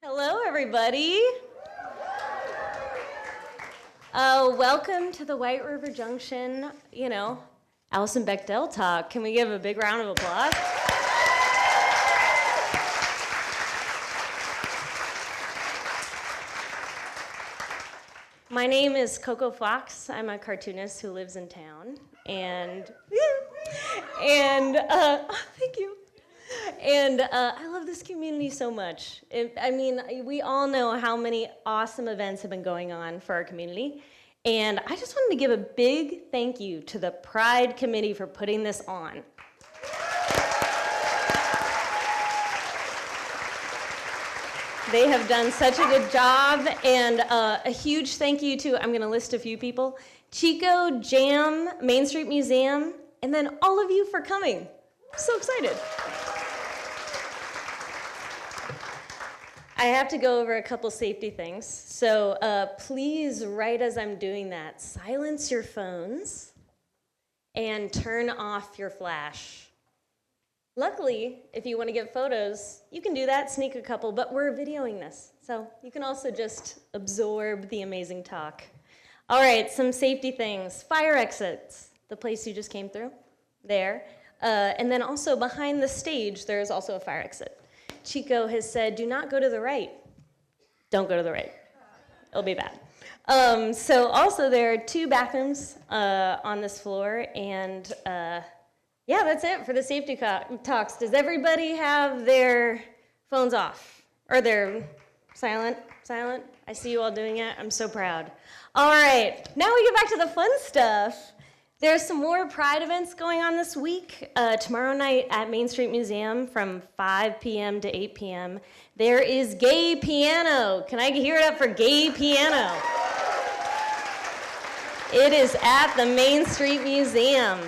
Hello, everybody. Welcome to the White River Junction, Alison Bechdel talk. Can we give a big round of applause? My name is Coco Fox. I'm a cartoonist who lives in town, and thank you. And I love this community so much. We all know how many awesome events have been going on for our community. And I just wanted to give a big thank you to the Pride Committee for putting this on. They have done such a good job. And a huge thank you to, I'm going to list a few people, Chico, Jam, Main Street Museum, and then all of you for coming. I'm so excited. I have to go over a couple safety things. So please, right as I'm doing that, silence your phones and turn off your flash. Luckily, if you want to get photos, you can do that, sneak a couple, but we're videoing this. So you can also just absorb the amazing talk. All right, some safety things. Fire exits, the place you just came through, there. And then also behind the stage, there's also a fire exit. Chico has said, do not go to the right. Don't go to the right. It'll be bad. So also there are 2 bathrooms on this floor, and yeah, that's it for the safety talks. Does everybody have their phones off? Or they're silent? Silent? I see you all doing it. I'm so proud. All right, now we get back to the fun stuff. There's some more Pride events going on this week. Tomorrow night at Main Street Museum from 5 p.m. to 8 p.m. There is gay piano. Can I hear it up for gay piano? It is at the Main Street Museum.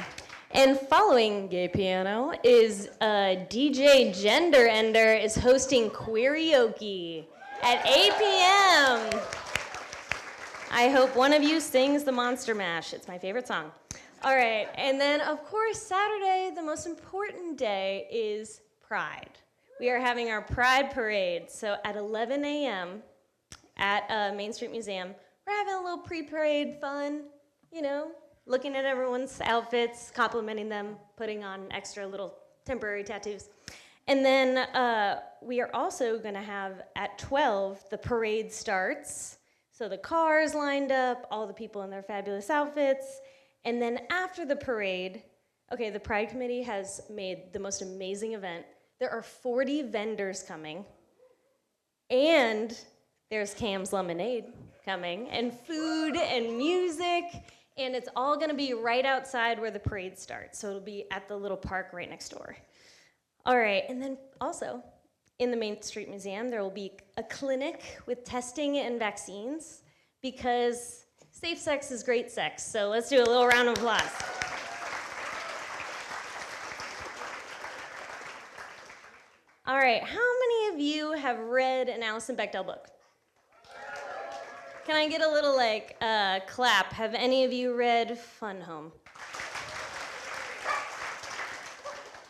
And following gay piano is DJ Gender Ender is hosting Queerioke at 8 p.m. I hope one of you sings the Monster Mash. It's my favorite song. All right, and then, of course, Saturday, the most important day, is Pride. We are having our Pride Parade, so at 11 a.m. at Main Street Museum, we're having a little pre-parade fun, looking at everyone's outfits, complimenting them, putting on extra little temporary tattoos. And then we are also going to have, at 12, the parade starts. So the cars lined up, all the people in their fabulous outfits. And then after the parade, okay, the Pride Committee has made the most amazing event. There are 40 vendors coming, and there's Cam's Lemonade coming, and food and music, and it's all gonna be right outside where the parade starts. So it'll be at the little park right next door. All right, and then also in the Main Street Museum, there will be a clinic with testing and vaccines, because safe sex is great sex, so let's do a little round of applause. All right, how many of you have read an Alison Bechdel book? Can I get a little clap? Have any of you read Fun Home?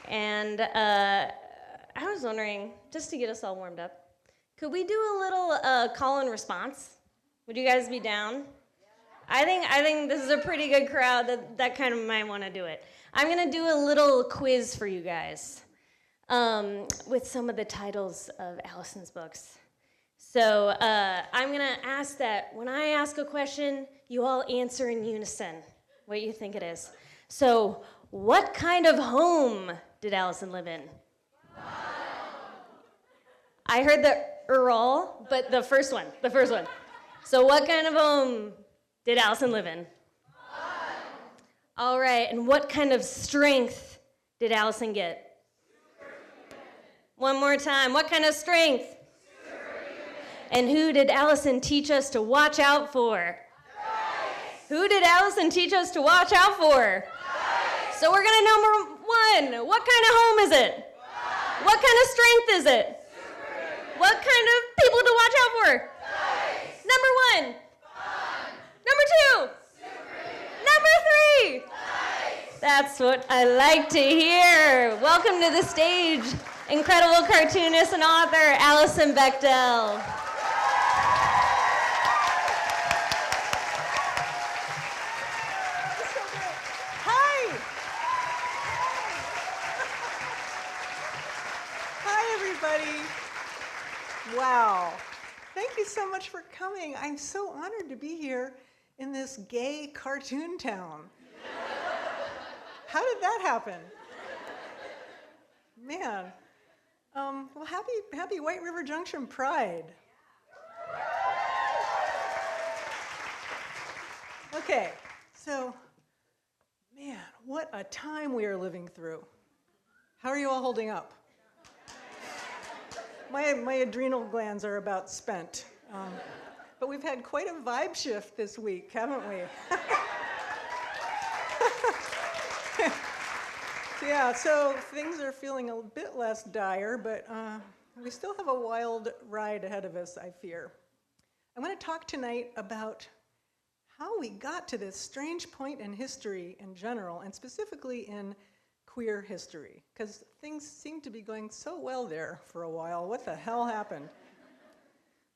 And I was wondering, just to get us all warmed up, could we do a little call and response? Would you guys be down? I think this is a pretty good crowd that kind of might want to do it. I'm going to do a little quiz for you guys with some of the titles of Alison's books. So I'm going to ask that when I ask a question, you all answer in unison what you think it is. So what kind of home did Alison live in? I heard the Earl, but the first one. So what kind of home did Alison live in? All right, and what kind of strength did Alison get? One more time, what kind of strength? And who did Alison teach us to watch out for? Who did Alison teach us to watch out for? So we're gonna number 1, what kind of home is it? What kind of strength is it? What kind of people to watch out for? Number 1. Number 2. Number 3. That's what I like to hear. Welcome to the stage, incredible cartoonist and author, Alison Bechdel. Hi. Hi, everybody. Wow. Thank you so much for coming. I'm so honored to be here in this gay cartoon town. How did that happen? Man. Well, happy White River Junction Pride. Okay, so, man, what a time we are living through. How are you all holding up? My adrenal glands are about spent. But we've had quite a vibe shift this week, haven't we? Yeah, so things are feeling a bit less dire, but we still have a wild ride ahead of us, I fear. I'm going to talk tonight about how we got to this strange point in history in general, and specifically in queer history, because things seem to be going so well there for a while. What the hell happened?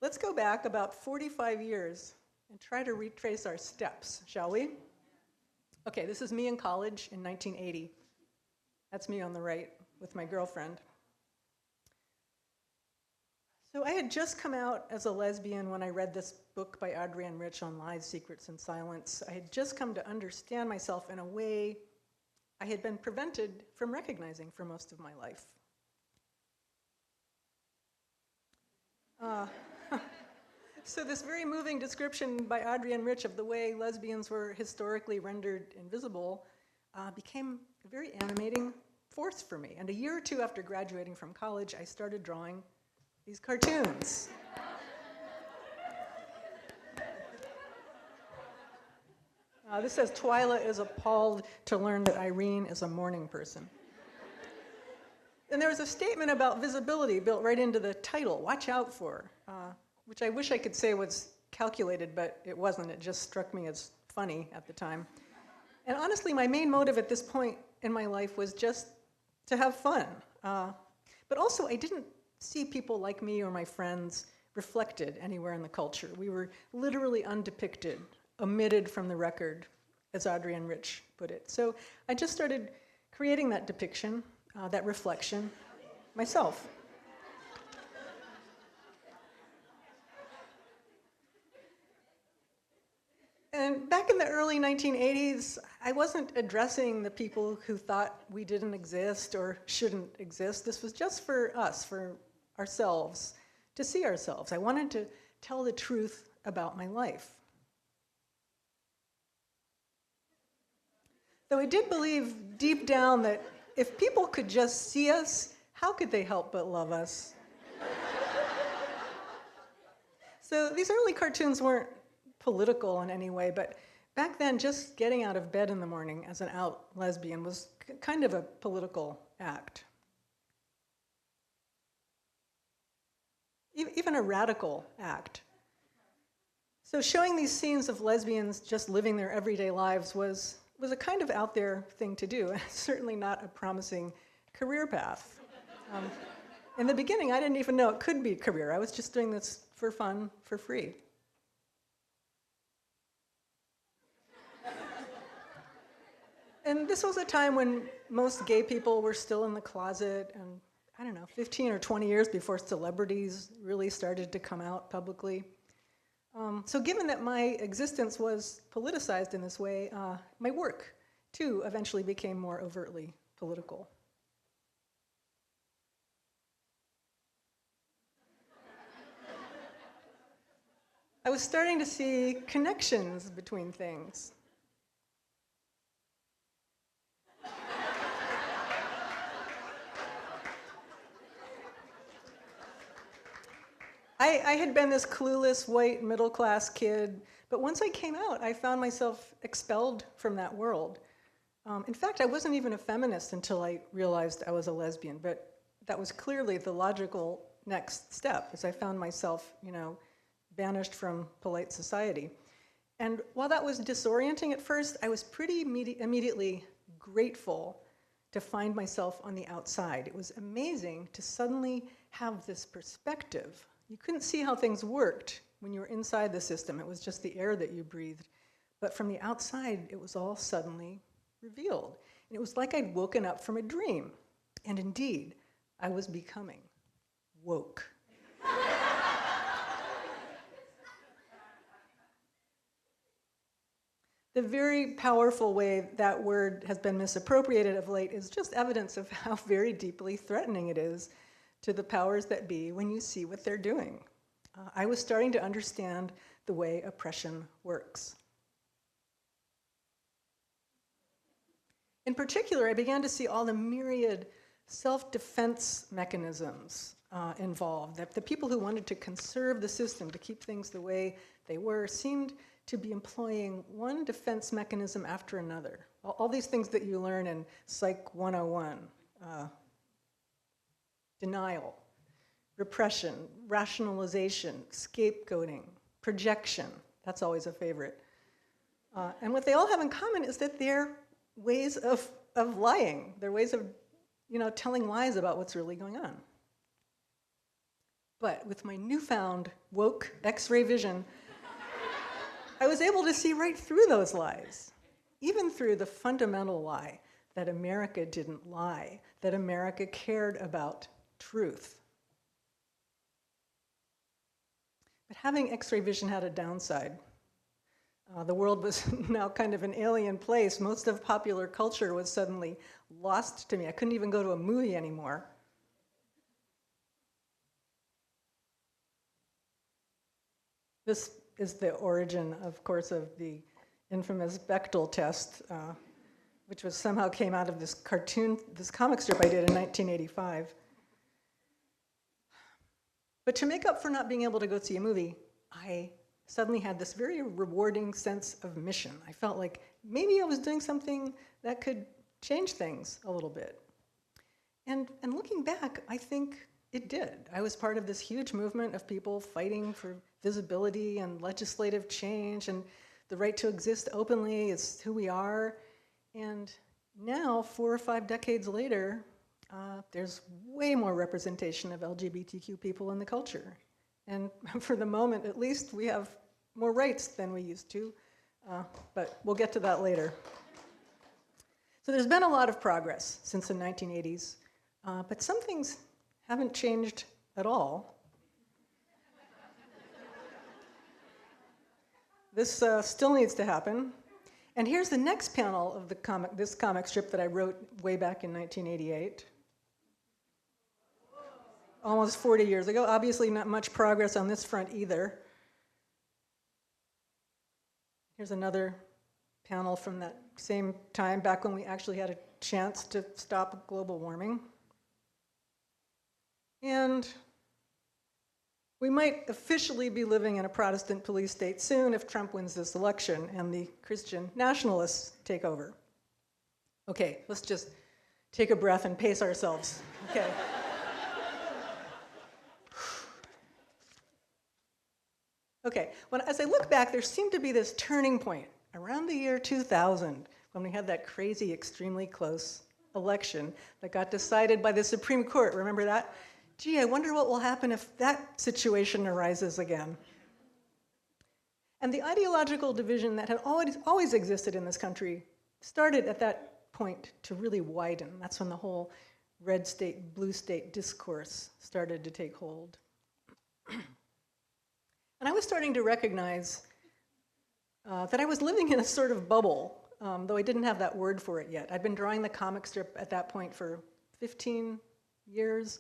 Let's go back about 45 years and try to retrace our steps, shall we? Okay, this is me in college in 1980. That's me on the right with my girlfriend. So I had just come out as a lesbian when I read this book by Adrienne Rich on lies, secrets, and silence. I had just come to understand myself in a way I had been prevented from recognizing for most of my life. So this very moving description by Adrienne Rich of the way lesbians were historically rendered invisible became a very animating force for me. And a year or two after graduating from college, I started drawing these cartoons. This says, Twyla is appalled to learn that Irene is a morning person. And there was a statement about visibility built right into the title, watch out for, which I wish I could say was calculated, but it wasn't. It just struck me as funny at the time. And honestly, my main motive at this point in my life was just to have fun. But also, I didn't see people like me or my friends reflected anywhere in the culture. We were literally undepicted, omitted from the record, as Adrienne Rich put it. So I just started creating that depiction, that reflection, myself. And back in the early 1980s, I wasn't addressing the people who thought we didn't exist or shouldn't exist. This was just for us, for ourselves, to see ourselves. I wanted to tell the truth about my life. Though I did believe deep down that if people could just see us, how could they help but love us? So these early cartoons weren't political in any way, but back then, just getting out of bed in the morning as an out lesbian was kind of a political act. Even a radical act. So showing these scenes of lesbians just living their everyday lives was a kind of out there thing to do, and certainly not a promising career path. In the beginning, I didn't even know it could be a career. I was just doing this for fun, for free. And this was a time when most gay people were still in the closet, and I don't know, 15 or 20 years before celebrities really started to come out publicly. So given that my existence was politicized in this way, my work, too, eventually became more overtly political. I was starting to see connections between things. I had been this clueless, white, middle-class kid, but once I came out, I found myself expelled from that world. In fact, I wasn't even a feminist until I realized I was a lesbian, but that was clearly the logical next step, as I found myself, banished from polite society. And while that was disorienting at first, I was pretty immediately grateful to find myself on the outside. It was amazing to suddenly have this perspective. You couldn't see how things worked when you were inside the system. It was just the air that you breathed. But from the outside, it was all suddenly revealed. And it was like I'd woken up from a dream. And indeed, I was becoming woke. The very powerful way that word has been misappropriated of late is just evidence of how very deeply threatening it is to the powers that be when you see what they're doing. I was starting to understand the way oppression works. In particular, I began to see all the myriad self-defense mechanisms involved. That the people who wanted to conserve the system, to keep things the way they were, seemed to be employing one defense mechanism after another. All these things that you learn in Psych 101. Denial, repression, rationalization, scapegoating, projection. That's always a favorite. And what they all have in common is that they're ways of lying. They're ways of, telling lies about what's really going on. But with my newfound woke X-ray vision, I was able to see right through those lies, even through the fundamental lie that America didn't lie, that America cared about truth. But having X-ray vision had a downside. The world was now kind of an alien place. Most of popular culture was suddenly lost to me. I couldn't even go to a movie anymore. This is the origin, of course, of the infamous Bechdel test, which somehow came out of this comic strip I did in 1985. But to make up for not being able to go see a movie, I suddenly had this very rewarding sense of mission. I felt like maybe I was doing something that could change things a little bit. And looking back, I think it did. I was part of this huge movement of people fighting for visibility and legislative change, and the right to exist openly is who we are. And now, 4 or 5 decades later, there's way more representation of LGBTQ people in the culture. And for the moment, at least, we have more rights than we used to, but we'll get to that later. So there's been a lot of progress since the 1980s, but some things haven't changed at all. This still needs to happen. And here's the next panel of this comic strip that I wrote way back in 1988. Almost 40 years ago. Obviously not much progress on this front either. Here's another panel from that same time, back when we actually had a chance to stop global warming. And we might officially be living in a Protestant police state soon if Trump wins this election and the Christian nationalists take over. Okay, let's just take a breath and pace ourselves. Okay. Okay, as I look back, there seemed to be this turning point around the year 2000 when we had that crazy, extremely close election that got decided by the Supreme Court. Remember that? Gee, I wonder what will happen if that situation arises again. And the ideological division that had always existed in this country started at that point to really widen. That's when the whole red state, blue state discourse started to take hold. And I was starting to recognize that I was living in a sort of bubble, though I didn't have that word for it yet. I'd been drawing the comic strip at that point for 15 years.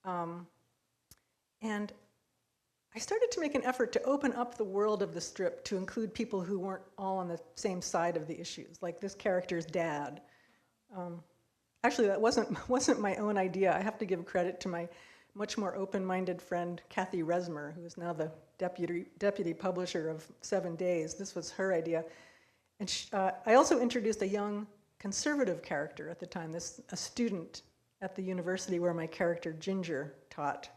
And I started to make an effort to open up the world of the strip to include people who weren't all on the same side of the issues, like this character's dad. Actually, that wasn't my own idea. I have to give credit to my much more open-minded friend, Kathy Resmer, who is now the deputy publisher of 7 Days. This was her idea. And I also introduced a young conservative character at the time, a student at the university where my character Ginger taught.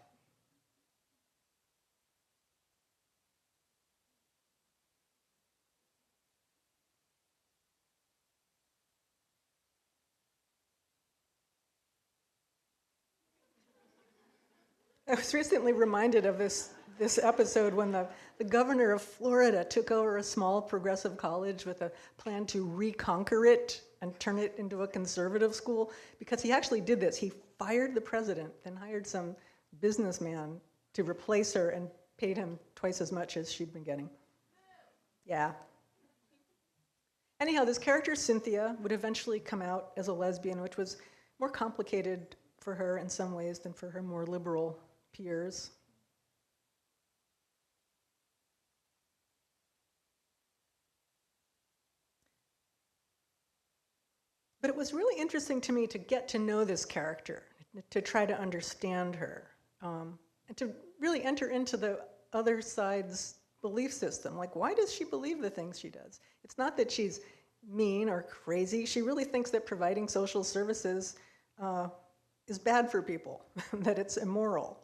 I was recently reminded of this episode when the governor of Florida took over a small progressive college with a plan to reconquer it and turn it into a conservative school, because he actually did this. He fired the president, then hired some businessman to replace her and paid him twice as much as she'd been getting. Yeah. Anyhow, this character, Cynthia, would eventually come out as a lesbian, which was more complicated for her in some ways than for her more liberal peers. But it was really interesting to me to get to know this character, to try to understand her, and to really enter into the other side's belief system. Like, why does she believe the things she does? It's not that she's mean or crazy. She really thinks that providing social services is bad for people, that it's immoral.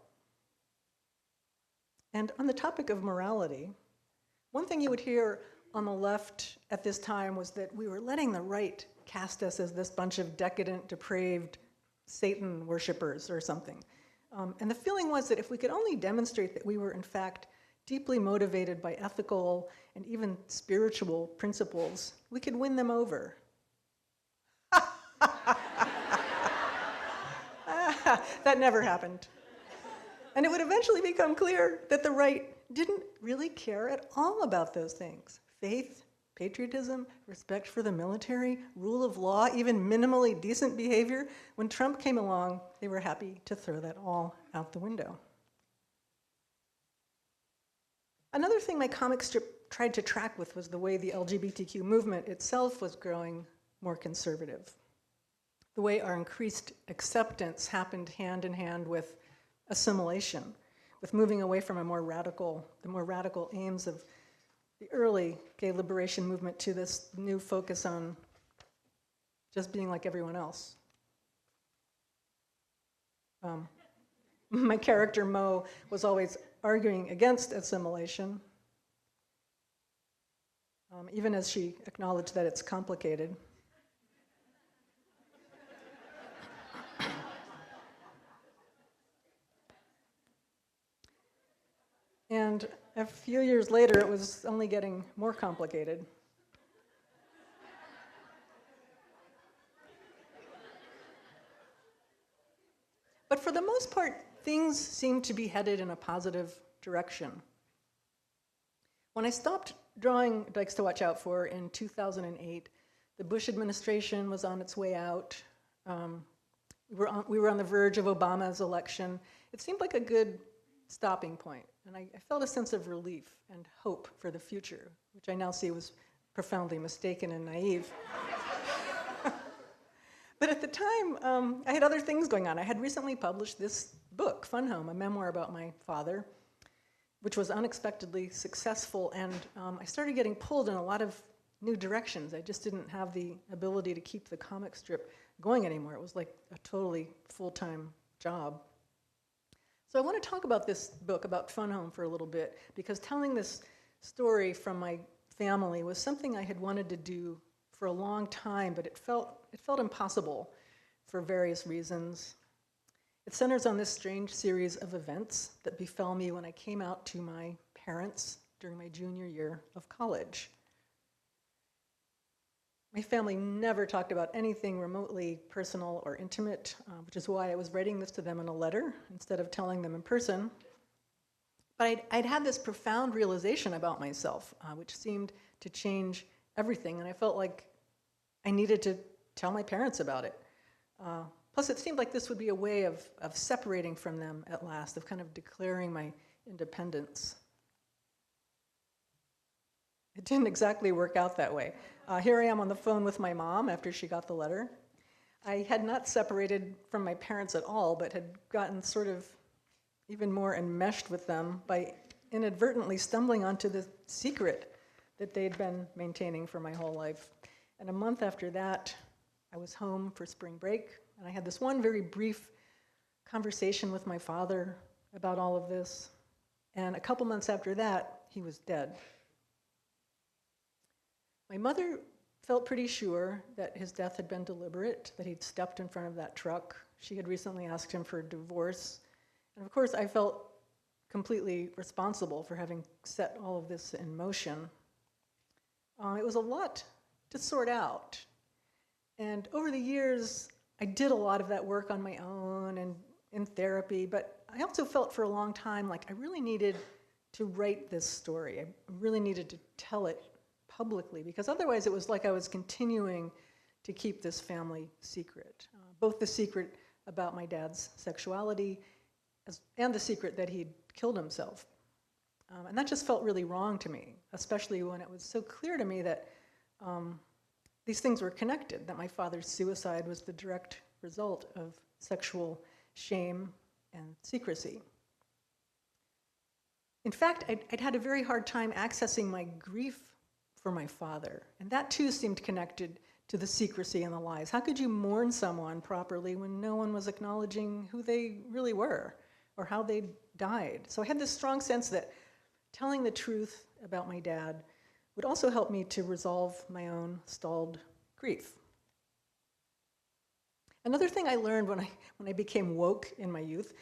And on the topic of morality, one thing you would hear on the left at this time was that we were letting the right cast us as this bunch of decadent, depraved Satan worshipers or something. And the feeling was that if we could only demonstrate that we were, in fact, deeply motivated by ethical and even spiritual principles, we could win them over. That never happened. And it would eventually become clear that the right didn't really care at all about those things. Faith, patriotism, respect for the military, rule of law, even minimally decent behavior. When Trump came along, they were happy to throw that all out the window. Another thing my comic strip tried to track with was the way the LGBTQ movement itself was growing more conservative. The way our increased acceptance happened hand in hand with assimilation, with moving away from the more radical aims of the early gay liberation movement to this new focus on just being like everyone else. My character, Mo, was always arguing against assimilation, even as she acknowledged that it's complicated. And a few years later, it was only getting more complicated. But for the most part, things seemed to be headed in a positive direction. When I stopped drawing Dykes to Watch Out For in 2008, the Bush administration was on its way out. We were on the verge of Obama's election. It seemed like a good stopping point. And I felt a sense of relief and hope for the future, which I now see was profoundly mistaken and naive. But at the time, I had other things going on. I had recently published this book, Fun Home, a memoir about my father, which was unexpectedly successful, and I started getting pulled in a lot of new directions. I just didn't have the ability to keep the comic strip going anymore. It was like a totally full-time job. So I want to talk about this book, about Fun Home, for a little bit, because telling this story from my family was something I had wanted to do for a long time, but it felt impossible for various reasons. It centers on this strange series of events that befell me when I came out to my parents during my junior year of college. My family never talked about anything remotely personal or intimate, which is why I was writing this to them in a letter instead of telling them in person. But I'd had this profound realization about myself, which seemed to change everything, and I felt like I needed to tell my parents about it. Plus, it seemed like this would be a way of separating from them at last, of kind of declaring my independence. It didn't exactly work out that way. Here I am on the phone with my mom after she got the letter. I had not separated from my parents at all, but had gotten sort of even more enmeshed with them by inadvertently stumbling onto the secret that they'd been maintaining for my whole life. And a month after that, I was home for spring break, and I had this one very brief conversation with my father about all of this. And a couple months after that, he was dead. My mother felt pretty sure that his death had been deliberate, that he'd stepped in front of that truck. She had recently asked him for a divorce, And of course, I felt completely responsible for having set all of this in motion. It was a lot to sort out. And over the years, I did a lot of that work on my own and in therapy, but I also felt for a long time like I really needed to write this story. I really needed to tell it publicly, because otherwise it was like I was continuing to keep this family secret, both the secret about my dad's sexuality and the secret that he'd killed himself. And that just felt really wrong to me, especially when it was so clear to me that these things were connected, that my father's suicide was the direct result of sexual shame and secrecy. In fact, I'd had a very hard time accessing my grief for my father, and that too seemed connected to the secrecy and the lies. How could you mourn someone properly when no one was acknowledging who they really were or how they died? So I had this strong sense that telling the truth about my dad would also help me to resolve my own stalled grief. Another thing I learned when I became woke in my youth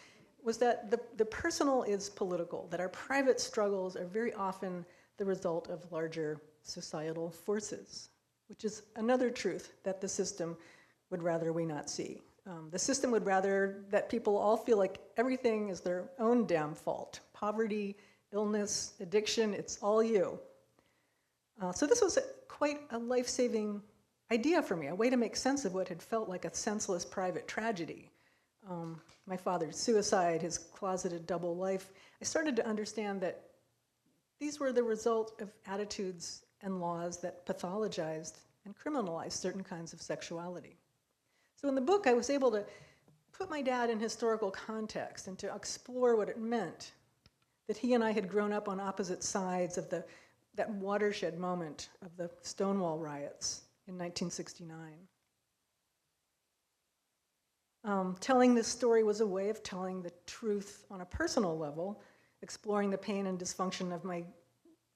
was that the personal is political, that our private struggles are very often the result of larger societal forces, which is another truth that the system would rather we not see. The system would rather that people all feel like everything is their own damn fault. Poverty, illness, addiction, it's all you. So this was quite a life-saving idea for me, a way to make sense of what had felt like a senseless private tragedy. My father's suicide, his closeted double life. I started to understand that these were the result of attitudes and laws that pathologized and criminalized certain kinds of sexuality. So in the book, I was able to put my dad in historical context and to explore what it meant that he and I had grown up on opposite sides of that watershed moment of the Stonewall riots in 1969. Telling this story was a way of telling the truth on a personal level, exploring the pain and dysfunction of my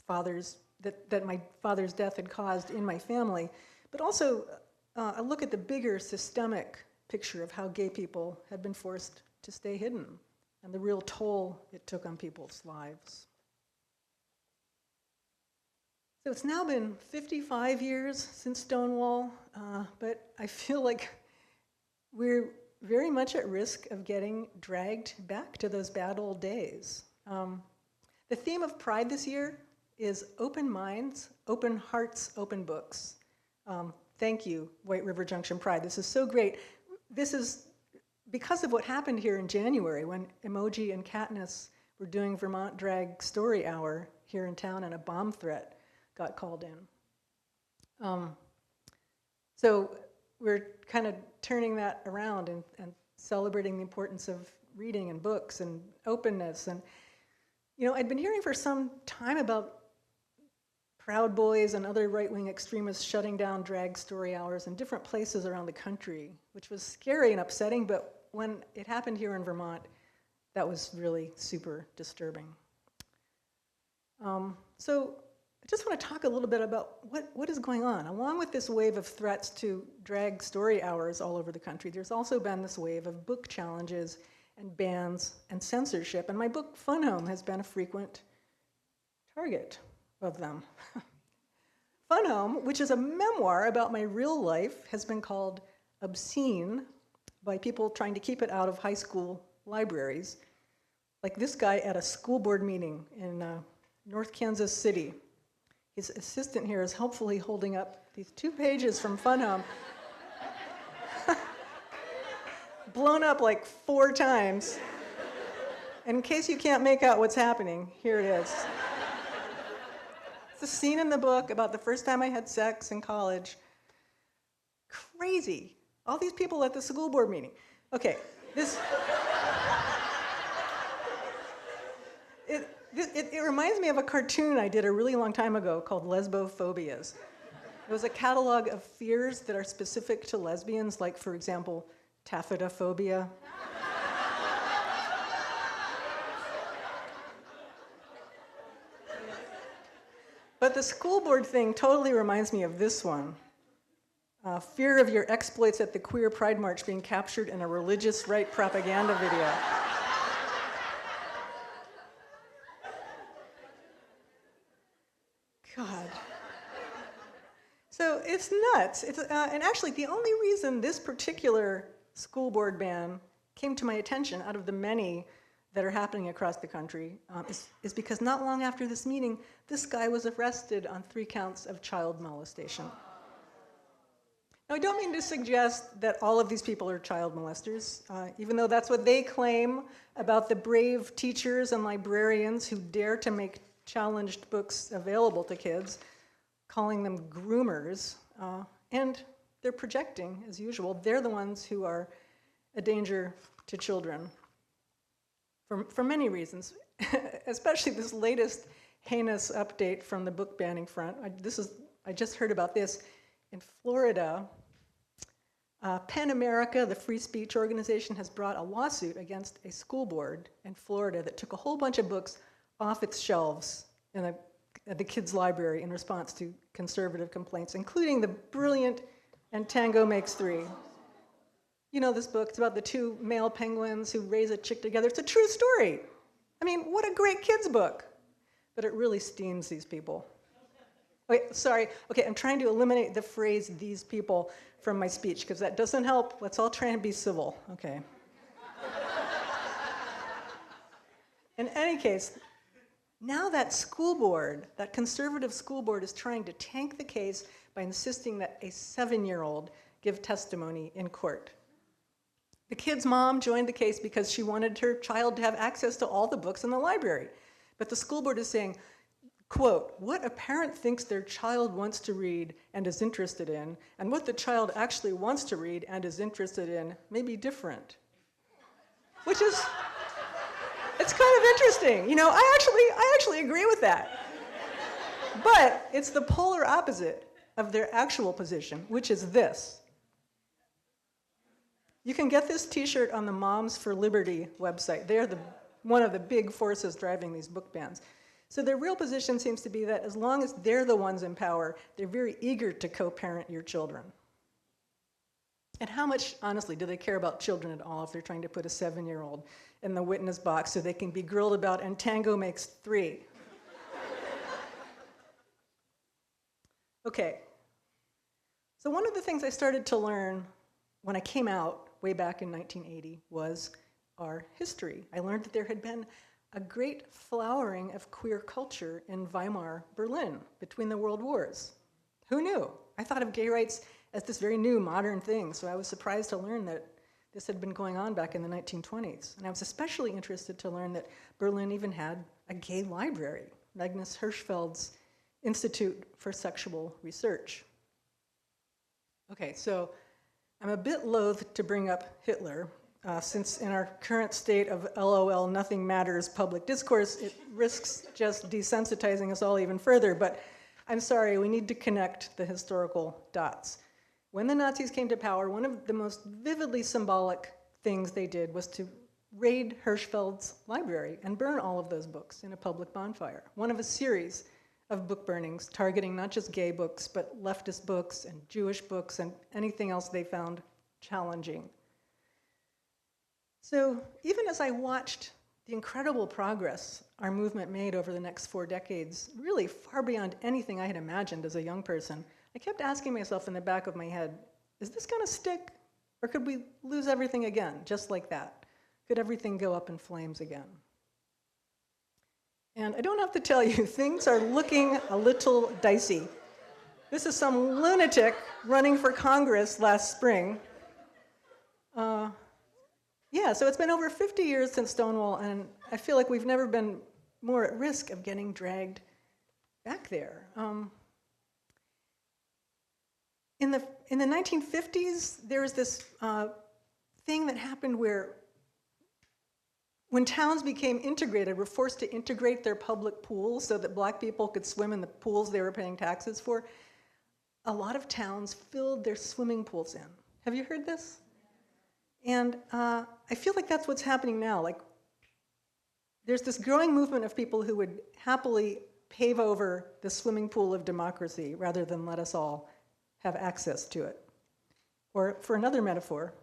father's, that my father's death had caused in my family, but also a look at the bigger systemic picture of how gay people had been forced to stay hidden and the real toll it took on people's lives. So it's now been 55 years since Stonewall, but I feel like we're very much at risk of getting dragged back to those bad old days. The theme of Pride this year is open minds, open hearts, open books. Thank you, White River Junction Pride. This is so great. This is because of what happened here in January when Emoji and Katniss were doing Vermont Drag Story Hour here in town and a bomb threat got called in. So we're kind of turning that around and celebrating the importance of reading and books and openness. And, you know, I'd been hearing for some time about Proud Boys and other right-wing extremists shutting down drag story hours in different places around the country, which was scary and upsetting, but when it happened here in Vermont, that was really super disturbing. So I just want to talk a little bit about what is going on. Along with this wave of threats to drag story hours all over the country, there's also been this wave of book challenges and bans and censorship, and my book, Fun Home, has been a frequent target of them. Fun Home, which is a memoir about my real life, has been called obscene by people trying to keep it out of high school libraries, like this guy at a school board meeting in North Kansas City. His assistant here is helpfully holding up these 2 pages from Fun Home, blown up like 4 times. And in case you can't make out what's happening, here it is. It's a scene in the book about the first time I had sex in college. Crazy. All these people at the school board meeting. Okay, It reminds me of a cartoon I did a really long time ago called Lesbophobias. It was a catalog of fears that are specific to lesbians, like, for example, taffetaphobia. But the school board thing totally reminds me of this one. Fear of your exploits at the Queer Pride March being captured in a religious right propaganda video. God. So it's nuts. And actually, the only reason this particular school board ban came to my attention out of the many that are happening across the country is because not long after this meeting, this guy was arrested on 3 counts of child molestation. Now, I don't mean to suggest that all of these people are child molesters, even though that's what they claim about the brave teachers and librarians who dare to make challenged books available to kids, calling them groomers, and they're projecting, as usual. They're the ones who are a danger to children for many reasons, especially this latest heinous update from the book banning front. I just heard about this. In Florida, PEN America, the free speech organization, has brought a lawsuit against a school board in Florida that took a whole bunch of books off its shelves at the kids' library in response to conservative complaints, including the brilliant And Tango Makes Three. You know this book. It's about the 2 male penguins who raise a chick together. It's a true story. I mean, what a great kids' book. But it really steams these people. Okay, sorry. Okay, I'm trying to eliminate the phrase "these people" from my speech because that doesn't help. Let's all try and be civil. Okay. In any case, now that school board, that conservative school board, is trying to tank the case by insisting that a 7-year-old give testimony in court. The kid's mom joined the case because she wanted her child to have access to all the books in the library. But the school board is saying, quote, what a parent thinks their child wants to read and is interested in, and what the child actually wants to read and is interested in may be different. Which is, it's kind of interesting. You know, I actually agree with that. But it's the polar opposite of their actual position, which is this. You can get this t-shirt on the Moms for Liberty website. They're one of the big forces driving these book bans. So their real position seems to be that as long as they're the ones in power, they're very eager to co-parent your children. And how much, honestly, do they care about children at all if they're trying to put a 7-year-old in the witness box so they can be grilled about And Tango Makes Three? Okay. So one of the things I started to learn when I came out way back in 1980 was our history. I learned that there had been a great flowering of queer culture in Weimar, Berlin, between the world wars. Who knew? I thought of gay rights as this very new, modern thing, so I was surprised to learn that this had been going on back in the 1920s. And I was especially interested to learn that Berlin even had a gay library, Magnus Hirschfeld's Institute for Sexual Research. Okay, so I'm a bit loath to bring up Hitler, since in our current state of LOL, nothing matters public discourse, it risks just desensitizing us all even further, but I'm sorry, we need to connect the historical dots. When the Nazis came to power, one of the most vividly symbolic things they did was to raid Hirschfeld's library and burn all of those books in a public bonfire, one of a series of book burnings targeting not just gay books, but leftist books and Jewish books and anything else they found challenging. So even as I watched the incredible progress our movement made over the next 4 decades, really far beyond anything I had imagined as a young person, I kept asking myself in the back of my head, is this gonna stick? Or could we lose everything again, just like that? Could everything go up in flames again? And I don't have to tell you, things are looking a little dicey. This is some lunatic running for Congress last spring. Yeah, so it's been over 50 years since Stonewall, and I feel like we've never been more at risk of getting dragged back there. In the 1950s, there was this thing that happened where when towns became integrated, were forced to integrate their public pools so that black people could swim in the pools they were paying taxes for, a lot of towns filled their swimming pools in. Have you heard this? And I feel like that's what's happening now. Like, there's this growing movement of people who would happily pave over the swimming pool of democracy rather than let us all have access to it. Or for another metaphor,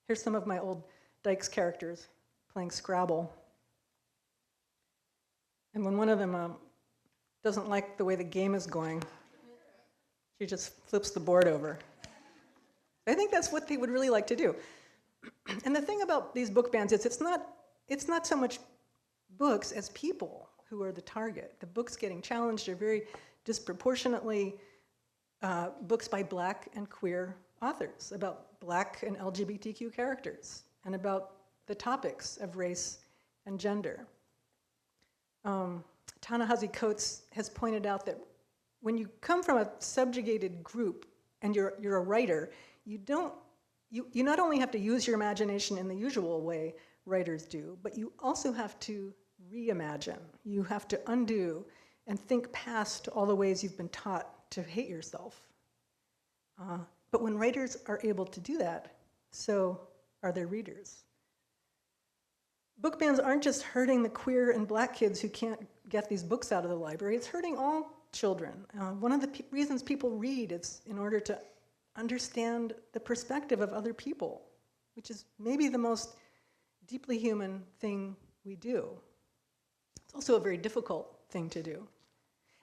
here's some of my old Dykes characters playing Scrabble. And when one of them doesn't like the way the game is going. She just flips the board over. I think that's what they would really like to do. And the thing about these book bans is it's not so much books as people who are the target. The books getting challenged are very disproportionately books by Black and queer authors about Black and LGBTQ characters and about the topics of race and gender. Ta-Nehisi Coates has pointed out that when you come from a subjugated group and you're a writer, you not only have to use your imagination in the usual way writers do, but you also have to reimagine. You have to undo and think past all the ways you've been taught to hate yourself. But when writers are able to do that, so are their readers. Book bans aren't just hurting the queer and Black kids who can't get these books out of the library, it's hurting all children. One of the reasons people read is in order to understand the perspective of other people, which is maybe the most deeply human thing we do. It's also a very difficult thing to do.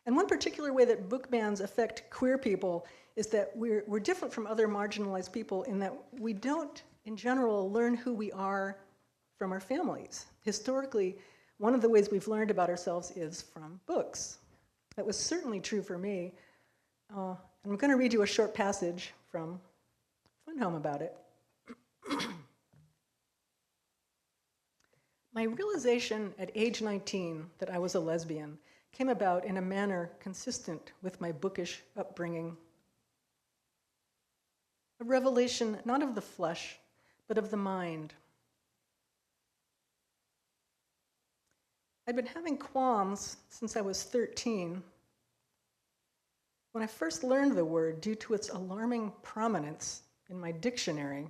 And one particular way that book bans affect queer people is that we're different from other marginalized people in that we don't, in general, learn who we are from our families. Historically, one of the ways we've learned about ourselves is from books. That was certainly true for me. And I'm going to read you a short passage from Fun Home about it. My realization at age 19 that I was a lesbian came about in a manner consistent with my bookish upbringing. A revelation not of the flesh, but of the mind. I'd been having qualms since I was 13. When I first learned the word due to its alarming prominence in my dictionary.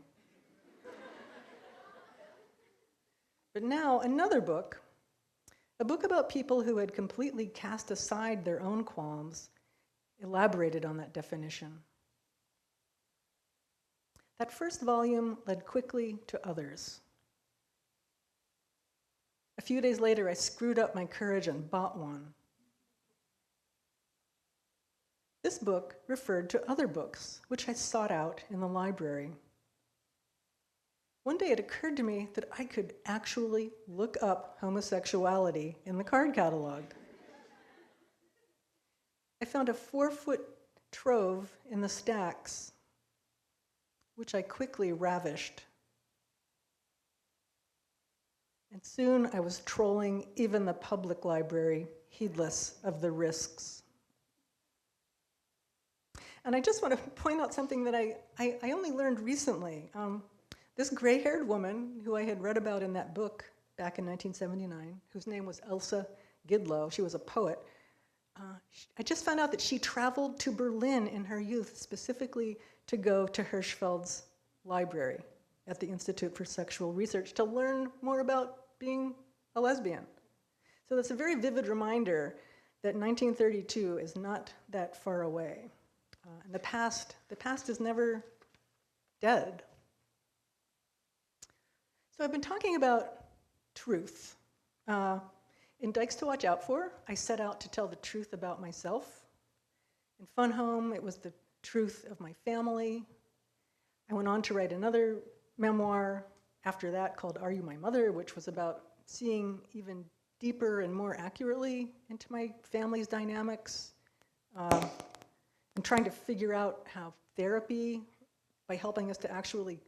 But now another book, a book about people who had completely cast aside their own qualms, elaborated on that definition. That first volume led quickly to others. A few days later, I screwed up my courage and bought one. This book referred to other books, which I sought out in the library. One day it occurred to me that I could actually look up homosexuality in the card catalog. I found a 4-foot trove in the stacks, which I quickly ravished. And soon I was trolling even the public library, heedless of the risks. And I just want to point out something that I only learned recently. This gray-haired woman who I had read about in that book back in 1979, whose name was Elsa Gidlow, she was a poet, I just found out that she traveled to Berlin in her youth specifically to go to Hirschfeld's library at the Institute for Sexual Research to learn more about being a lesbian. So that's a very vivid reminder that 1932 is not that far away. And the past is never dead. So I've been talking about truth. In Dykes to Watch Out For, I set out to tell the truth about myself. In Fun Home, it was the truth of my family. I went on to write another memoir after that called Are You My Mother?, which was about seeing even deeper and more accurately into my family's dynamics, and trying to figure out how therapy, by helping us to actually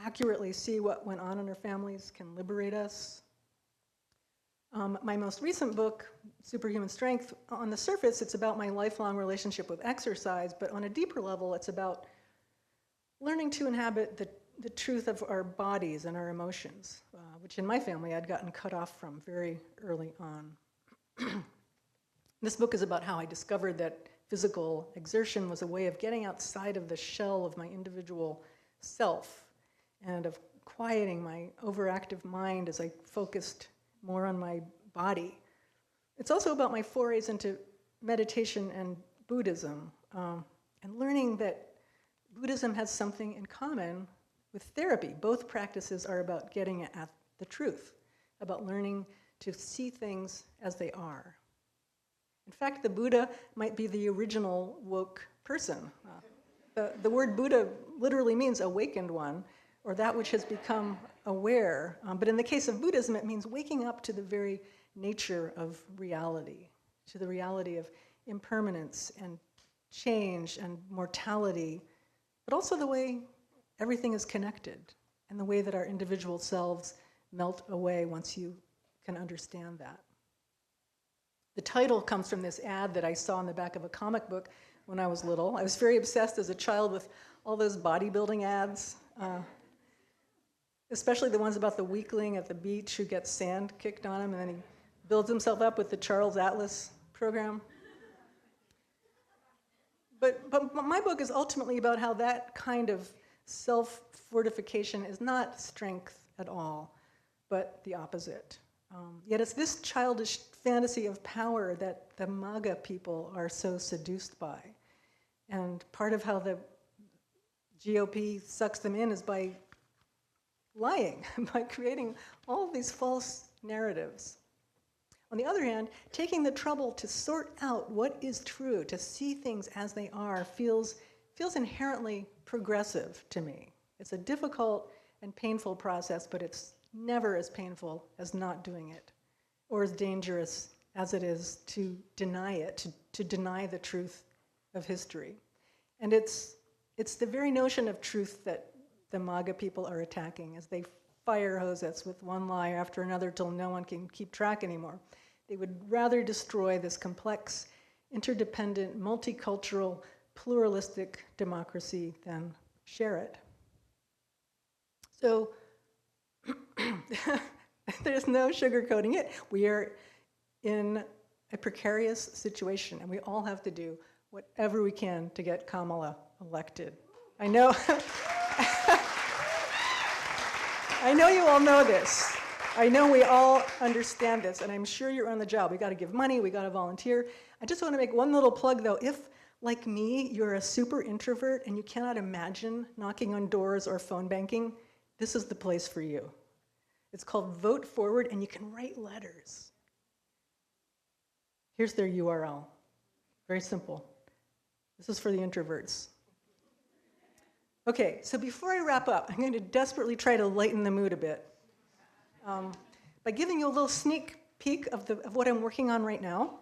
accurately see what went on in our families, can liberate us. My most recent book, Superhuman Strength, on the surface, it's about my lifelong relationship with exercise, but on a deeper level, it's about learning to inhabit the truth of our bodies and our emotions, which in my family I'd gotten cut off from very early on. This book is about how I discovered that physical exertion was a way of getting outside of the shell of my individual self and of quieting my overactive mind as I focused more on my body. It's also about my forays into meditation and Buddhism, and learning that Buddhism has something in common with therapy. Both practices are about getting at the truth, about learning to see things as they are. In fact, the Buddha might be the original woke person. The word Buddha literally means awakened one, or that which has become aware. But in the case of Buddhism, it means waking up to the very nature of reality, to the reality of impermanence and change and mortality, but also the way everything is connected and the way that our individual selves melt away once you can understand that. The title comes from this ad that I saw in the back of a comic book when I was little. I was very obsessed as a child with all those bodybuilding ads, especially the ones about the weakling at the beach who gets sand kicked on him and then he builds himself up with the Charles Atlas program. But my book is ultimately about how that kind of self-fortification is not strength at all, but the opposite. Yet it's this childish fantasy of power that the MAGA people are so seduced by. And part of how the GOP sucks them in is by lying, by creating all of these false narratives. On the other hand, taking the trouble to sort out what is true, to see things as they are, feels inherently progressive to me. It's a difficult and painful process, but it's never as painful as not doing it, or as dangerous as it is to deny it, to deny the truth of history. And it's the very notion of truth that the MAGA people are attacking as they fire hose us with one lie after another till no one can keep track anymore. They would rather destroy this complex, interdependent, multicultural, pluralistic democracy than share it. So there's no sugarcoating it. We are in a precarious situation, and we all have to do whatever we can to get Kamala elected. I know, I know you all know this. I know we all understand this, and I'm sure you're on the job. We got to give money, we got to volunteer. I just want to make one little plug, though. If, like me, you're a super introvert and you cannot imagine knocking on doors or phone banking, this is the place for you. It's called Vote Forward, and you can write letters. Here's their URL. Very simple. This is for the introverts. Okay, so before I wrap up, I'm going to desperately try to lighten the mood a bit by giving you a little sneak peek of what I'm working on right now.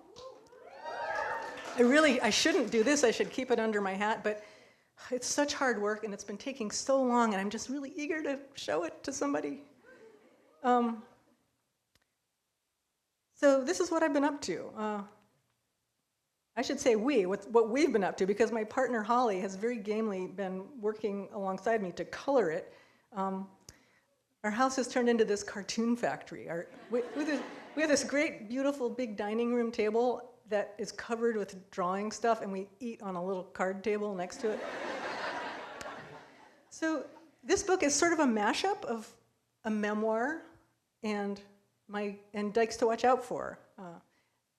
I shouldn't do this. I should keep it under my hat, but it's such hard work, and it's been taking so long, and I'm just really eager to show it to somebody. So this is what I've been up to. I should say what we've been up to, because my partner Holly has very gamely been working alongside me to color it. Our house has turned into this cartoon factory. We have this great, beautiful, big dining room table that is covered with drawing stuff, and we eat on a little card table next to it. So this book is sort of a mashup of a memoir and Dykes to Watch Out For.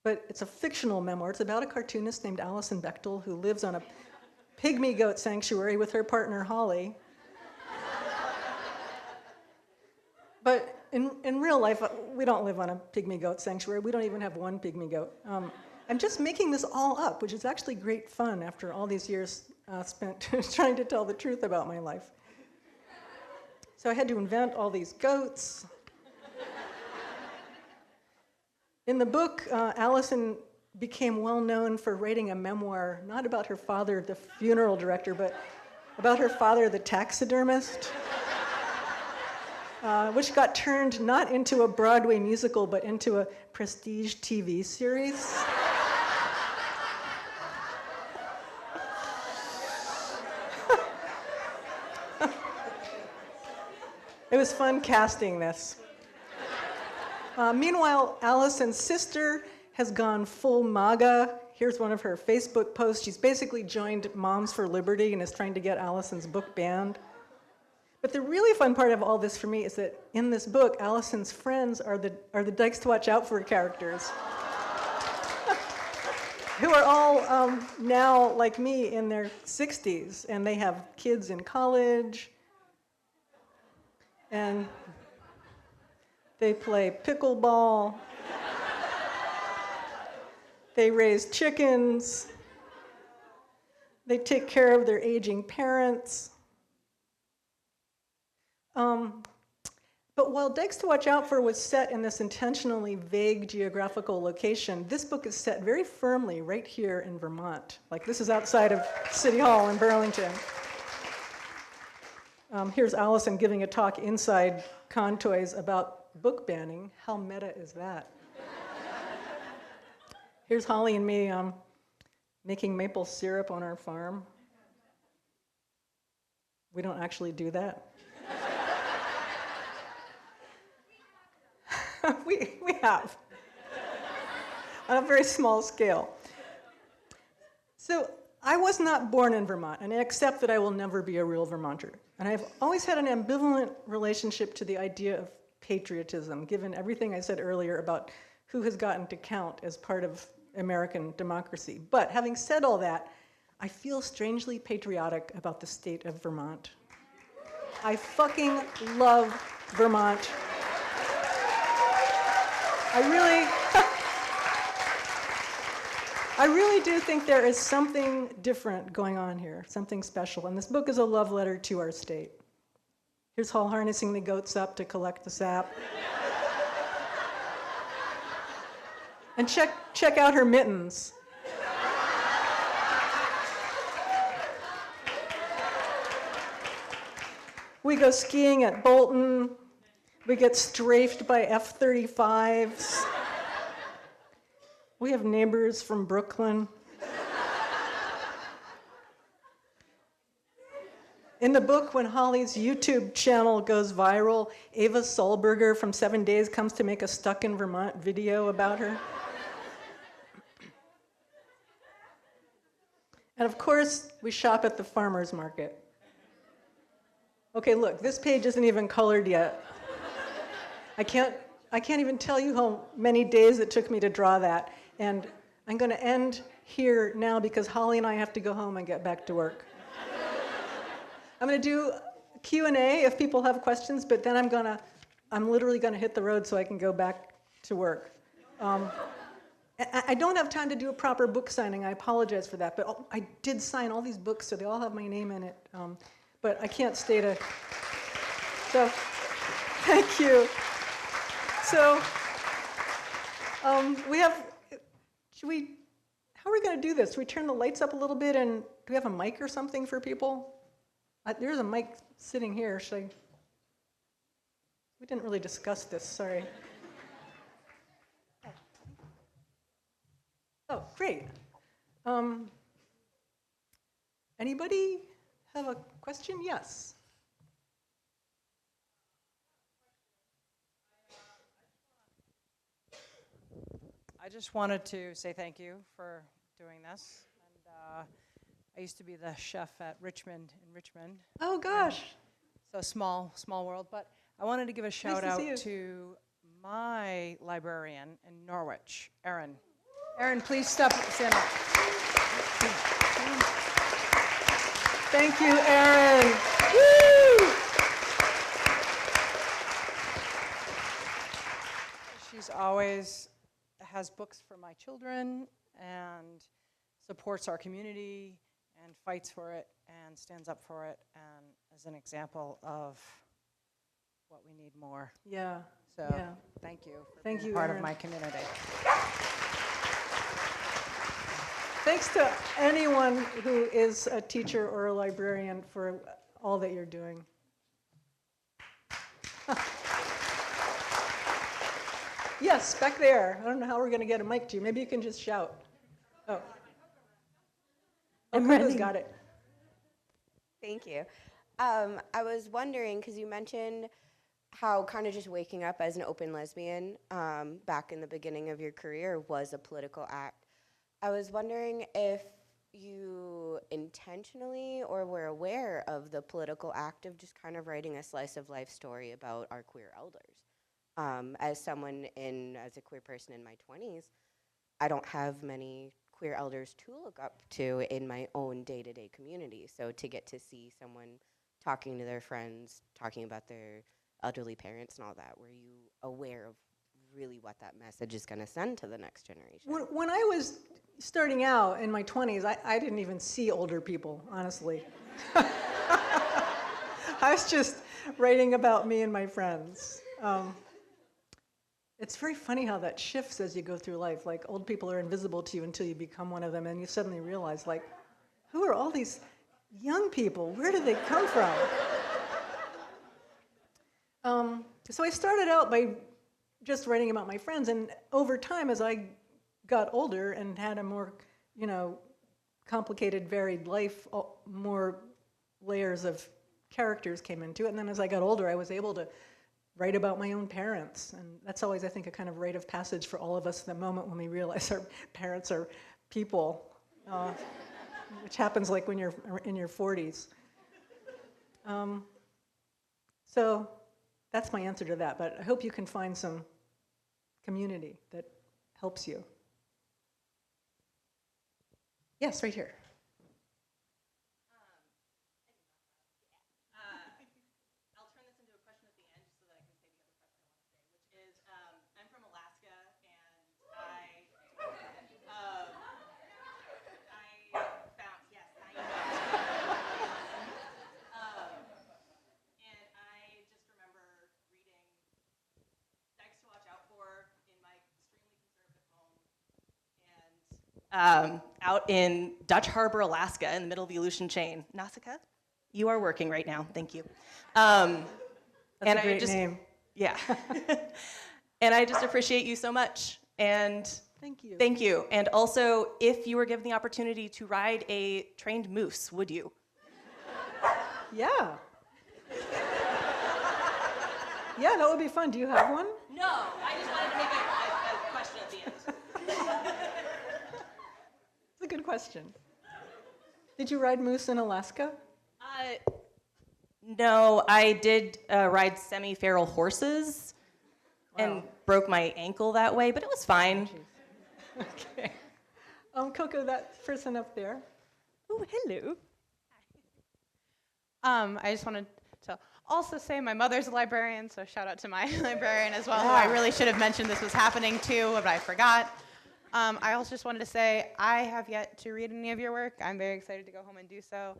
But it's a fictional memoir. It's about a cartoonist named Alison Bechdel who lives on a pygmy goat sanctuary with her partner Holly. But in real life, we don't live on a pygmy goat sanctuary. We don't even have one pygmy goat. I'm just making this all up, which is actually great fun after all these years spent trying to tell the truth about my life. So I had to invent all these goats. In the book, Alison became well known for writing a memoir, not about her father, the funeral director, but about her father, the taxidermist, which got turned not into a Broadway musical, but into a prestige TV series. It was fun casting this. Meanwhile, Alison's sister has gone full MAGA. Here's one of her Facebook posts. She's basically joined Moms for Liberty and is trying to get Alison's book banned. But the really fun part of all this for me is that in this book, Alison's friends are the Dykes to Watch Out For characters, who are all now, like me, in their 60s, and they have kids in college, and they play pickleball. They raise chickens. They take care of their aging parents. But while Dykes to Watch Out For was set in this intentionally vague geographical location, this book is set very firmly right here in Vermont. Like, this is outside of City Hall in Burlington. Here's Alison giving a talk inside Contoys about book banning. How meta is that? Here's Holly and me making maple syrup on our farm. We don't actually do that. we have, on a very small scale. So I was not born in Vermont, and I accept that I will never be a real Vermonter. And I've always had an ambivalent relationship to the idea of patriotism, given everything I said earlier about who has gotten to count as part of American democracy. But having said all that, I feel strangely patriotic about the state of Vermont. I fucking love Vermont. I really do think there is something different going on here, something special. And this book is a love letter to our state. Here's Hall harnessing the goats up to collect the sap. And check out her mittens. We go skiing at Bolton. We get strafed by F-35s. We have neighbors from Brooklyn. In the book, when Holly's YouTube channel goes viral, Ava Solberger from 7 Days comes to make a Stuck in Vermont video about her. And of course, we shop at the farmer's market. Okay, look, this page isn't even colored yet. I can't even tell you how many days it took me to draw that. And I'm going to end here now because Holly and I have to go home and get back to work. I'm going to do Q&A if people have questions, but then I'm literally going to hit the road so I can go back to work. I don't have time to do a proper book signing. I apologize for that, but I did sign all these books, so they all have my name in it. But I can't stay to. So, thank you. So, how are we going to do this? Should we turn the lights up a little bit, and do we have a mic or something for people? There's a mic sitting here. We didn't really discuss this, sorry. Oh, great. Anybody have a question? Yes. I just wanted to say thank you for doing this. And I used to be the chef at Richmond in Richmond. Oh gosh. So small world. But I wanted to give a shout out to my librarian in Norwich, Erin. Erin, please stand up. Thank you, Erin. Woo! She's always has books for my children and supports our community and fights for it and stands up for it and is an example of what we need more. Yeah. So yeah. Thank you for being part of my community. Thanks to anyone who is a teacher or a librarian for all that you're doing. Yes, back there. I don't know how we're going to get a mic to you. Maybe you can just shout. Oh. Who's got it? Thank you. I was wondering, because you mentioned how kind of just waking up as an open lesbian back in the beginning of your career was a political act. I was wondering if you intentionally or were aware of the political act of just kind of writing a slice of life story about our queer elders. As a queer person in my 20s, I don't have many queer elders to look up to in my own day-to-day community. So to get to see someone talking to their friends, talking about their elderly parents and all that, were you aware of really what that message is going to send to the next generation. When I was starting out in my 20s, I didn't even see older people, honestly. I was just writing about me and my friends. It's very funny how that shifts as you go through life. Like, old people are invisible to you until you become one of them, and you suddenly realize, like, who are all these young people? Where did they come from? So I started out by just writing about my friends, and over time, as I got older and had a more, complicated, varied life, more layers of characters came into it. And then as I got older, I was able to write about my own parents. And that's always, I think, a kind of rite of passage for all of us, the moment when we realize our parents are people, which happens like when you're in your 40s. So that's my answer to that. But I hope you can find some community that helps you. Yes, right here. I'll turn this into a question at the end so that I can say the other question I want to say, which is I'm from Alaska, and I found, yes, I know. And I just remember reading Dykes to Watch Out For in my extremely conservative home, and out in Dutch Harbor, Alaska, in the middle of the Aleutian chain. Nausicaa, you are working right now. Thank you. That's a great name. Yeah. And I just appreciate you so much. And Thank you. thank you. And also, if you were given the opportunity to ride a trained moose, would you? Yeah. Yeah, that would be fun. Do you have one? No, I just wanted to make a question at the end. It's a good question. Did you ride moose in Alaska? No, I did ride semi-feral horses and broke my ankle that way, but it was fine. Okay. Coco, that person up there. Oh, hello. I just wanted to also say my mother's a librarian, so shout out to my librarian as well, who I really should have mentioned this was happening to, but I forgot. I also just wanted to say I have yet to read any of your work. I'm very excited to go home and do so.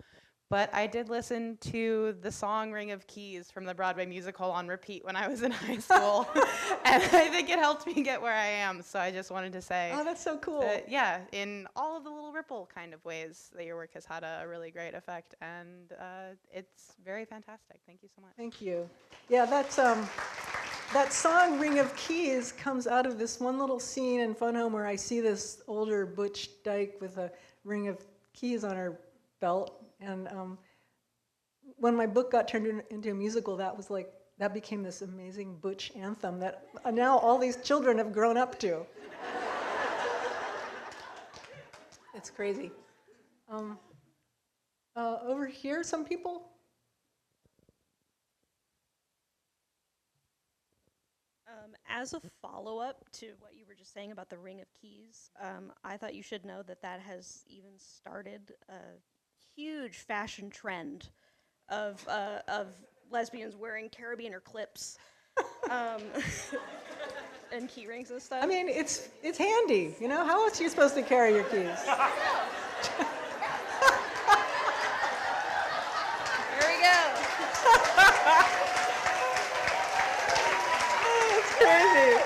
But I did listen to the song Ring of Keys from the Broadway musical on repeat when I was in high school. And I think it helped me get where I am. So I just wanted to say, Oh, that's so cool. that, yeah, in all of the little ripple kind of ways that your work has had a really great effect. And it's very fantastic. Thank you so much. Thank you. Yeah, that's that song "Ring of Keys" comes out of this one little scene in Fun Home where I see this older butch dyke with a ring of keys on her belt. And when my book got turned into a musical, that became this amazing butch anthem that now all these children have grown up to. It's crazy. Over here, some people. As a follow-up to what you were just saying about the Ring of Keys, I thought you should know that has even started a huge fashion trend of lesbians wearing carabiner clips and key rings and stuff. I mean, it's handy. How else are you supposed to carry your keys? Here we go. It's crazy.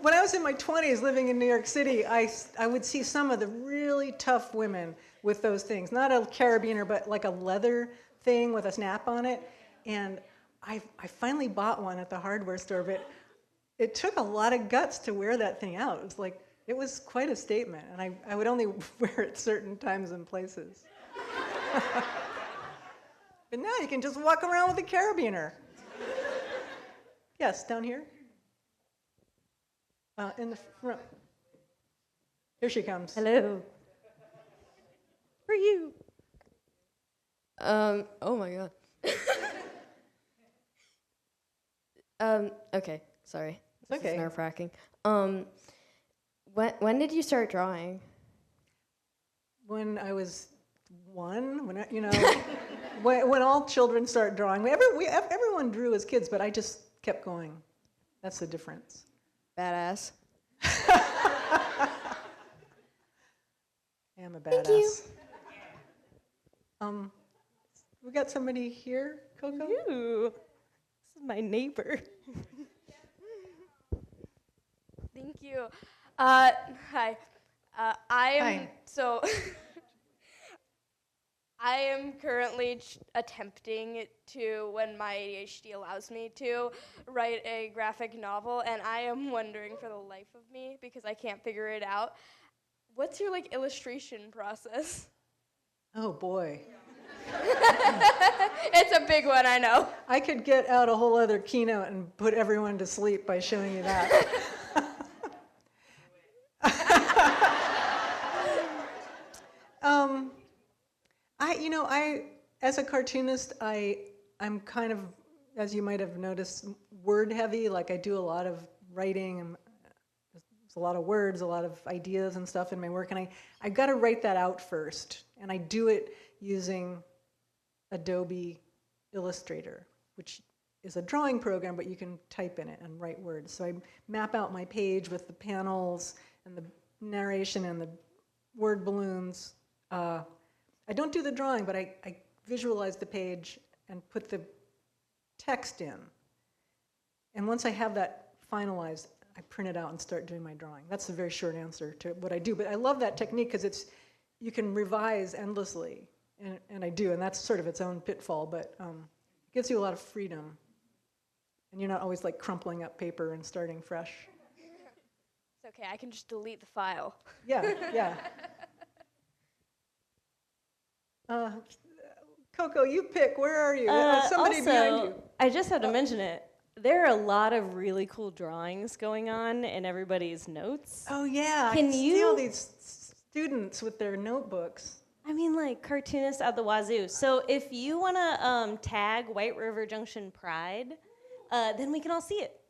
When I was in my 20s living in New York City, I would see some of the really tough women with those things. Not a carabiner, but like a leather thing with a snap on it. And I finally bought one at the hardware store, but it took a lot of guts to wear that thing out. It was quite a statement, and I would only wear it certain times and places. But now you can just walk around with a carabiner. Yes, down here. In the front. Here she comes. Hello. For you. Oh my god. Okay, sorry. This Okay. is nerve-wracking. When did you start drawing? When I was one, when when all children start drawing, everyone drew as kids, but I just kept going. That's the difference. Badass. I am a badass. Thank you. We got somebody here, Coco? Ooh, this is my neighbor. Thank you. Hi. I am Hi. so. I am currently attempting to, when my ADHD allows me to, write a graphic novel, and I am wondering for the life of me, because I can't figure it out, what's your illustration process? Oh boy. It's a big one, I know. I could get out a whole other keynote and put everyone to sleep by showing you that. As a cartoonist, I'm kind of, as you might have noticed, word heavy. Like I do a lot of writing, and there's a lot of words, a lot of ideas and stuff in my work, and I've got to write that out first. And I do it using Adobe Illustrator, which is a drawing program, but you can type in it and write words. So I map out my page with the panels and the narration and the word balloons. I don't do the drawing, but I visualize the page and put the text in. And once I have that finalized, I print it out and start doing my drawing. That's a very short answer to what I do. But I love that technique because you can revise endlessly, and I do, and that's sort of its own pitfall, but it gives you a lot of freedom. And you're not always like crumpling up paper and starting fresh. It's okay, I can just delete the file. Yeah, yeah. Coco, you pick. Where are you? Somebody behind you. I just had to mention it. There are a lot of really cool drawings going on in everybody's notes. Oh yeah, Can I see you- all these students with their notebooks. I mean, like cartoonists at the wazoo. So if you want to tag White River Junction Pride, then we can all see it.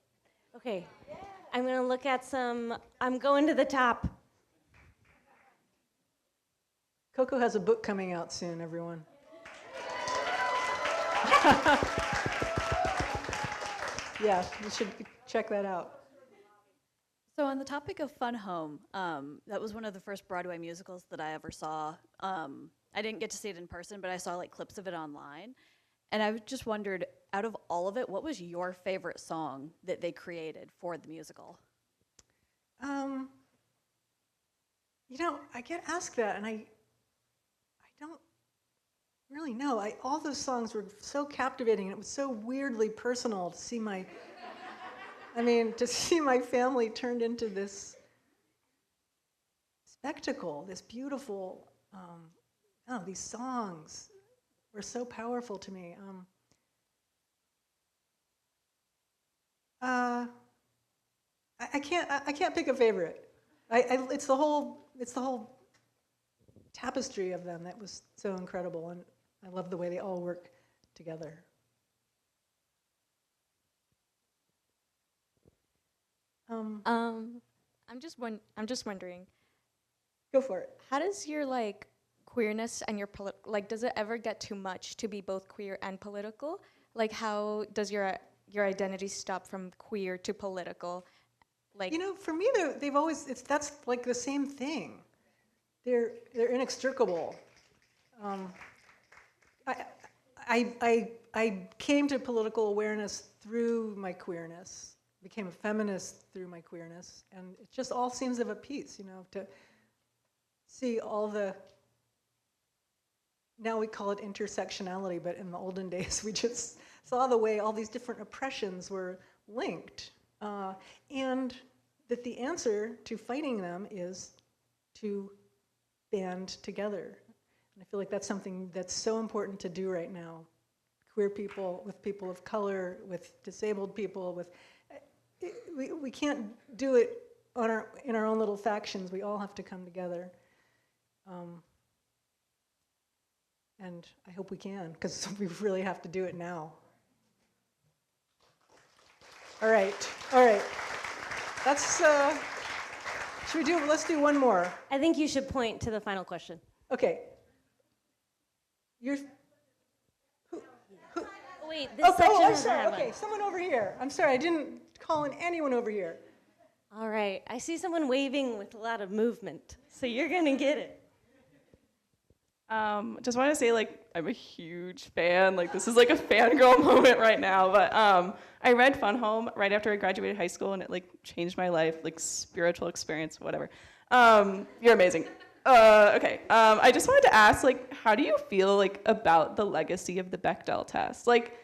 Okay. I'm going to look at some. I'm going to the top. Coco has a book coming out soon, everyone. Yeah, you should check that out. So on the topic of Fun Home, that was one of the first Broadway musicals that I ever saw. I didn't get to see it in person, but I saw clips of it online. And I just wondered, out of all of it, what was your favorite song that they created for the musical? I get asked that, and I don't really know. All those songs were so captivating, and it was so weirdly personal to see my family turned into this spectacle, this beautiful, these songs were so powerful to me. I can't pick a favorite. It's the whole tapestry of them that was so incredible, and I love the way they all work together. I'm just wondering. Go for it. How does your queerness and your does it ever get too much to be both queer and political? How does your identity stop from queer to political? For me, that's the same thing. They're inextricable. I came to political awareness through my queerness. Became a feminist through my queerness, and it just all seems of a piece, to see all the, now we call it intersectionality, but in the olden days we just saw the way all these different oppressions were linked, and that the answer to fighting them is to band together. And I feel like that's something that's so important to do right now. Queer people, with people of color, with disabled people, we can't do it in our own little factions. We all have to come together. And I hope we can, because we really have to do it now. All right. Let's do one more. I think you should point to the final question. Okay. Oh, wait, this section I'm is sorry. Okay, someone over here. I'm sorry, I didn't call in anyone over here. All right, I see someone waving with a lot of movement, so you're gonna get it. Just want to say, like, I'm a huge fan. Like, this is like a fangirl moment right now. But I read Fun Home right after I graduated high school, and it like changed my life, like spiritual experience, whatever. You're amazing. Okay. I just wanted to ask, like, how do you feel like about the legacy of the Bechdel test? Like,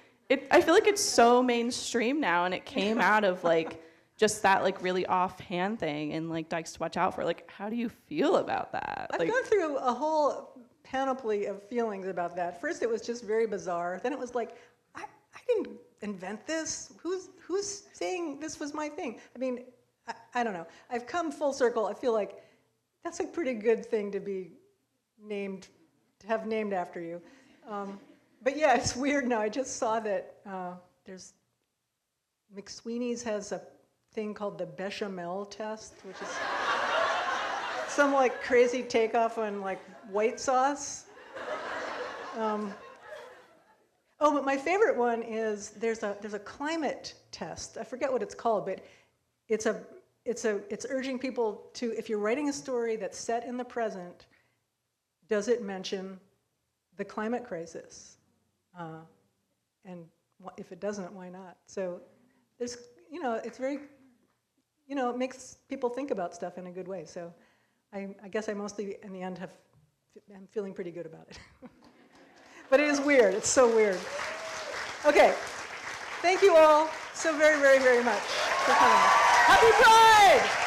I feel like it's so mainstream now, and it came out of like just that like really offhand thing and like dykes to watch out for. Like, how do you feel about that? I've gone through a whole panoply of feelings about that. First, it was just very bizarre. Then it was like, I didn't invent this. Who's saying this was my thing? I mean, I don't know. I've come full circle. I feel like that's a pretty good thing to be named, to have named after you. But yeah, it's weird now. I just saw that there's McSweeney's has a thing called the bechamel test, which is some like crazy takeoff on like white sauce. But my favorite one is there's a climate test. I forget what it's called, but it's urging people to, if you're writing a story that's set in the present, does it mention the climate crisis? And if it doesn't, why not? So there's, it's very, it makes people think about stuff in a good way. So I guess I mostly, in the end, I'm feeling pretty good about it. But it is weird. It's so weird. Okay. Thank you all so very, very, very much for coming. Happy Pride!